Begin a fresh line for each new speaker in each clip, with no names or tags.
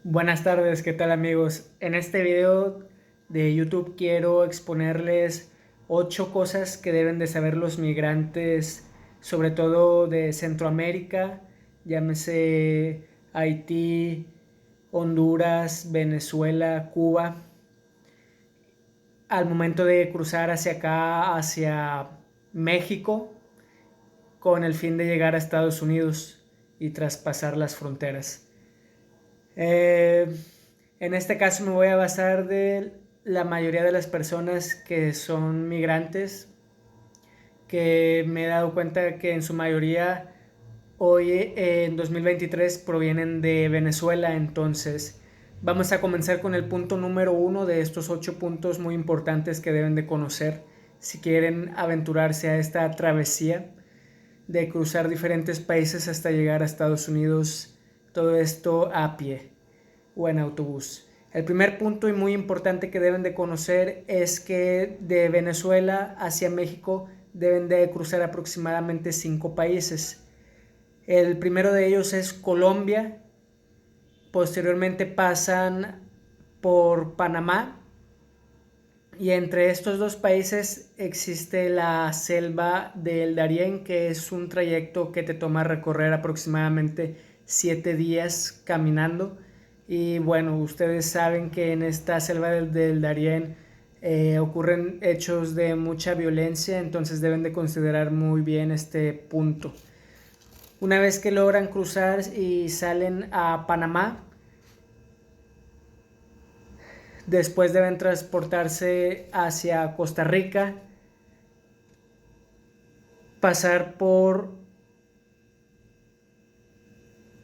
Buenas tardes, ¿qué tal amigos? En este video de YouTube quiero exponerles 8 cosas que deben de saber los migrantes, sobre todo de Centroamérica, llámese Haití, Honduras, Venezuela, Cuba, al momento de cruzar hacia acá, hacia México, con el fin de llegar a Estados Unidos y traspasar las fronteras. Eh, en este caso me voy a basar de la mayoría de las personas que son migrantes, que me he dado cuenta que en su mayoría hoy en 2023 provienen de Venezuela. Entonces vamos a comenzar con el punto número uno de estos 8 puntos muy importantes que deben de conocer si quieren aventurarse a esta travesía de cruzar diferentes países hasta llegar a Estados Unidos, todo esto a pie o en autobús. El primer punto y muy importante que deben de conocer es que de Venezuela hacia México deben de cruzar aproximadamente 5 países. El primero de ellos es Colombia, posteriormente pasan por Panamá y entre estos dos países existe la selva del Darién, que es un trayecto que te toma recorrer aproximadamente 7 días caminando. Y bueno, ustedes saben que en esta selva del Darién ocurren hechos de mucha violencia, entonces deben de considerar muy bien este punto. Una vez que logran cruzar y salen a Panamá, después deben transportarse hacia Costa Rica, pasar por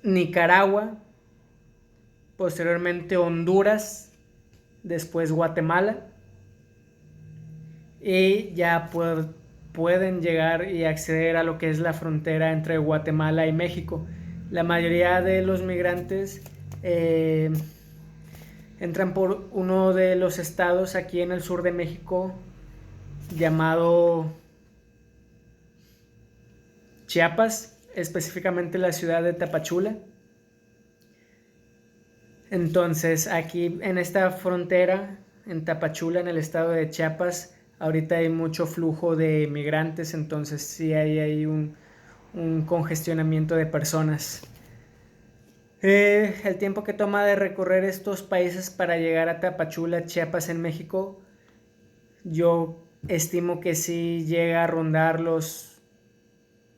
Nicaragua, posteriormente Honduras, después Guatemala y ya pueden llegar y acceder a lo que es la frontera entre Guatemala y México. La mayoría de los migrantes entran por uno de los estados aquí en el sur de México llamado Chiapas, específicamente la ciudad de Tapachula. Entonces, aquí en esta frontera, en Tapachula, en el estado de Chiapas, ahorita hay mucho flujo de migrantes, entonces sí hay un congestionamiento de personas. El tiempo que toma de recorrer estos países para llegar a Tapachula, Chiapas, en México, yo estimo que sí llega a rondar los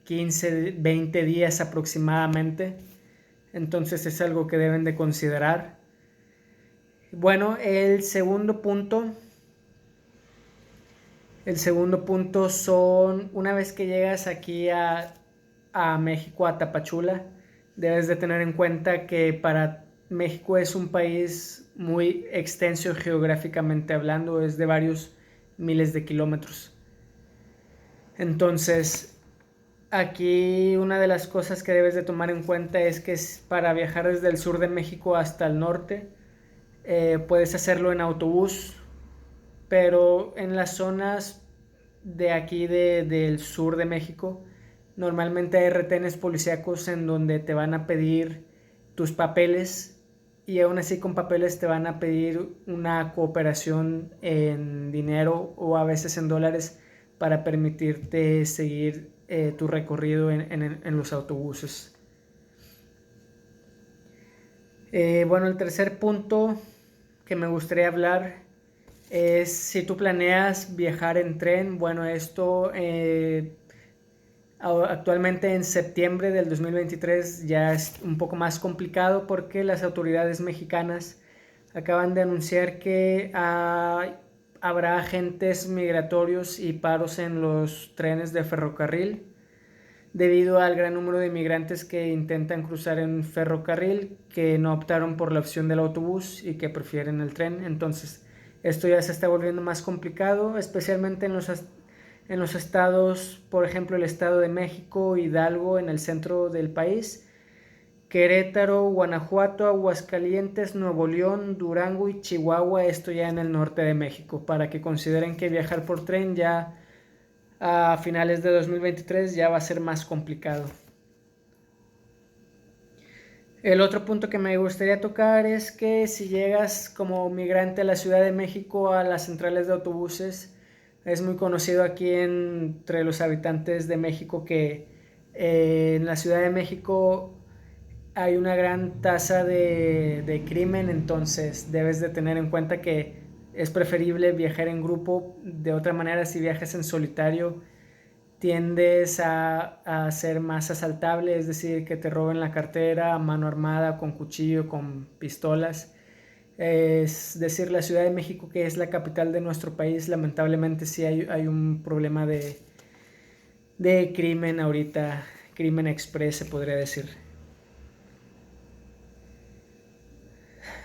15, 20 días aproximadamente. Entonces es algo que deben de considerar. Bueno, el segundo punto son, una vez que llegas aquí a México, a Tapachula, debes de tener en cuenta que para México es un país muy extenso geográficamente hablando, es de varios miles de kilómetros. Entonces, aquí una de las cosas que debes de tomar en cuenta es que para viajar desde el sur de México hasta el norte, puedes hacerlo en autobús, pero en las zonas de aquí del sur de México, normalmente hay retenes policíacos en donde te van a pedir tus papeles y aún así con papeles te van a pedir una cooperación en dinero o a veces en dólares para permitirte seguir tu recorrido en los autobuses. Bueno, el tercer punto que me gustaría hablar es si tú planeas viajar en tren. Bueno, esto actualmente en septiembre del 2023 ya es un poco más complicado porque las autoridades mexicanas acaban de anunciar que habrá agentes migratorios y paros en los trenes de ferrocarril debido al gran número de inmigrantes que intentan cruzar en ferrocarril, que no optaron por la opción del autobús y que prefieren el tren. Entonces, esto ya se está volviendo más complicado, especialmente en los estados, por ejemplo, el estado de México, Hidalgo, en el centro del país, Querétaro, Guanajuato, Aguascalientes, Nuevo León, Durango y Chihuahua, esto ya en el norte de México, para que consideren que viajar por tren ya a finales de 2023 ya va a ser más complicado. El otro punto que me gustaría tocar es que si llegas como migrante a la Ciudad de México, a las centrales de autobuses, es muy conocido aquí entre los habitantes de México que en la Ciudad de México hay una gran tasa de crimen, entonces debes de tener en cuenta que es preferible viajar en grupo. De otra manera, si viajas en solitario, tiendes a ser más asaltable, es decir, que te roben la cartera a mano armada, con cuchillo, con pistolas. Es decir, la Ciudad de México, que es la capital de nuestro país, lamentablemente sí hay un problema de crimen ahorita, crimen express se podría decir.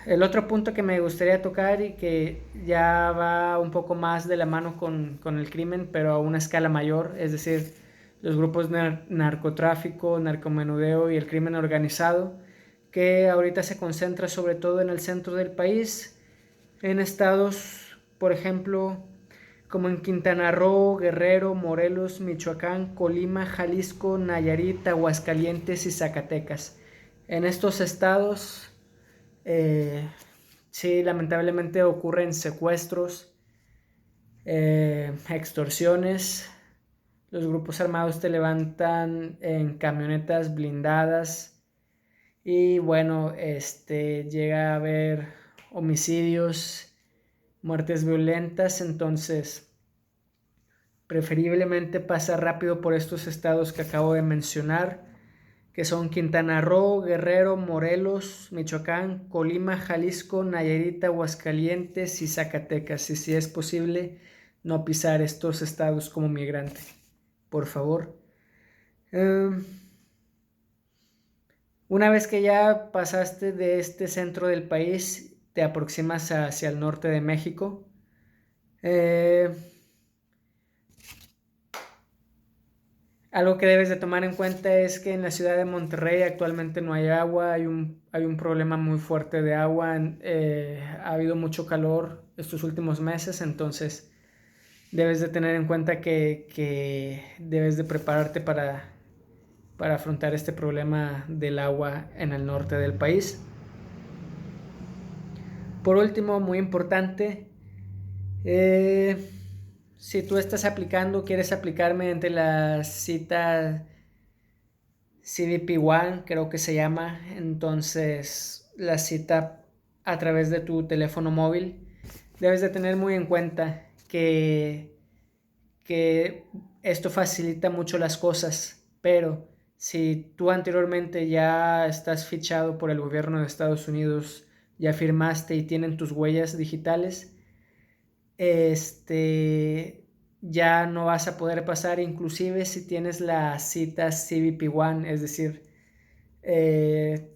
El otro punto que me gustaría tocar y que ya va un poco más de la mano con el crimen, pero a una escala mayor, es decir, los grupos de narcotráfico, narcomenudeo y el crimen organizado, que ahorita se concentra sobre todo en el centro del país, en estados, por ejemplo, como en Quintana Roo, Guerrero, Morelos, Michoacán, Colima, Jalisco, Nayarit, Aguascalientes y Zacatecas. En estos estados eh, sí, lamentablemente ocurren secuestros, extorsiones. Los grupos armados te levantan en camionetas blindadas y bueno, llega a haber homicidios, muertes violentas, entonces preferiblemente pasa rápido por estos estados que acabo de mencionar, que son Quintana Roo, Guerrero, Morelos, Michoacán, Colima, Jalisco, Nayarit, Aguascalientes y Zacatecas. Y si es posible, no pisar estos estados como migrante, por favor. Una vez que ya pasaste de este centro del país, te aproximas hacia el norte de México. Algo que debes de tomar en cuenta es que en la ciudad de Monterrey actualmente no hay agua, hay un problema muy fuerte de agua, ha habido mucho calor estos últimos meses, entonces debes de tener en cuenta que debes de prepararte para afrontar este problema del agua en el norte del país. Por último, muy importante, si tú estás aplicando, quieres aplicar mediante la cita CBP One, creo que se llama, entonces la cita a través de tu teléfono móvil, debes de tener muy en cuenta que esto facilita mucho las cosas, pero si tú anteriormente ya estás fichado por el gobierno de Estados Unidos, ya firmaste y tienen tus huellas digitales, ya no vas a poder pasar, inclusive si tienes la cita CBP One, es decir, he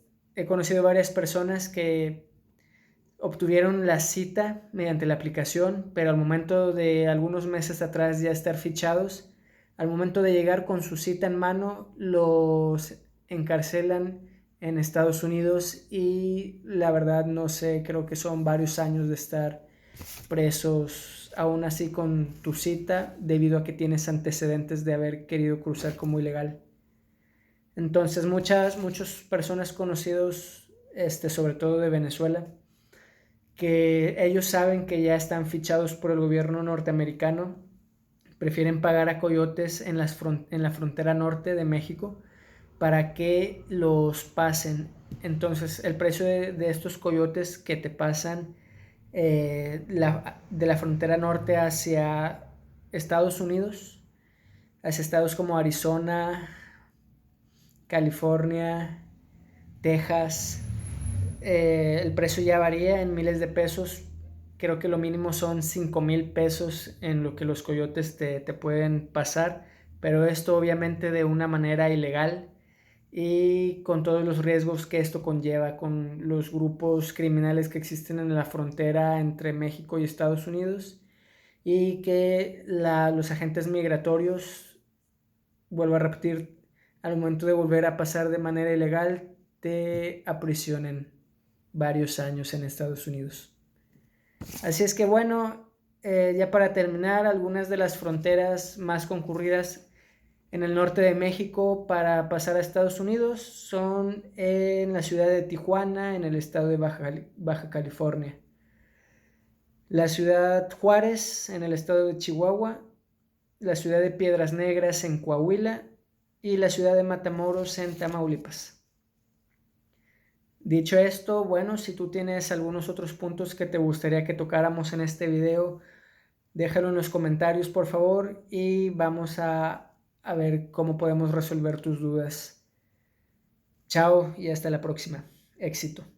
conocido varias personas que obtuvieron la cita mediante la aplicación, pero al momento de algunos meses atrás ya estar fichados, al momento de llegar con su cita en mano, los encarcelan en Estados Unidos y la verdad no sé, creo que son varios años de estar presos aún así con tu cita debido a que tienes antecedentes de haber querido cruzar como ilegal. Entonces muchas personas conocidos, sobre todo de Venezuela, que ellos saben que ya están fichados por el gobierno norteamericano, prefieren pagar a coyotes en la frontera norte de México para que los pasen. Entonces el precio de estos coyotes que te pasan de la frontera norte hacia Estados Unidos, hacia estados como Arizona, California, Texas, el precio ya varía en miles de pesos. Creo que lo mínimo son 5,000 pesos en lo que los coyotes te pueden pasar, pero esto obviamente de una manera ilegal y con todos los riesgos que esto conlleva, con los grupos criminales que existen en la frontera entre México y Estados Unidos y que los agentes migratorios, vuelvo a repetir, al momento de volver a pasar de manera ilegal, te aprisionen varios años en Estados Unidos. Así es que bueno, ya para terminar, algunas de las fronteras más concurridas en el norte de México para pasar a Estados Unidos son en la ciudad de Tijuana, en el estado de Baja California. La ciudad Juárez, en el estado de Chihuahua. La ciudad de Piedras Negras, en Coahuila. Y la ciudad de Matamoros, en Tamaulipas. Dicho esto, bueno, si tú tienes algunos otros puntos que te gustaría que tocáramos en este video, déjalo en los comentarios, por favor, y vamos a ver cómo podemos resolver tus dudas. Chao y hasta la próxima. Éxito.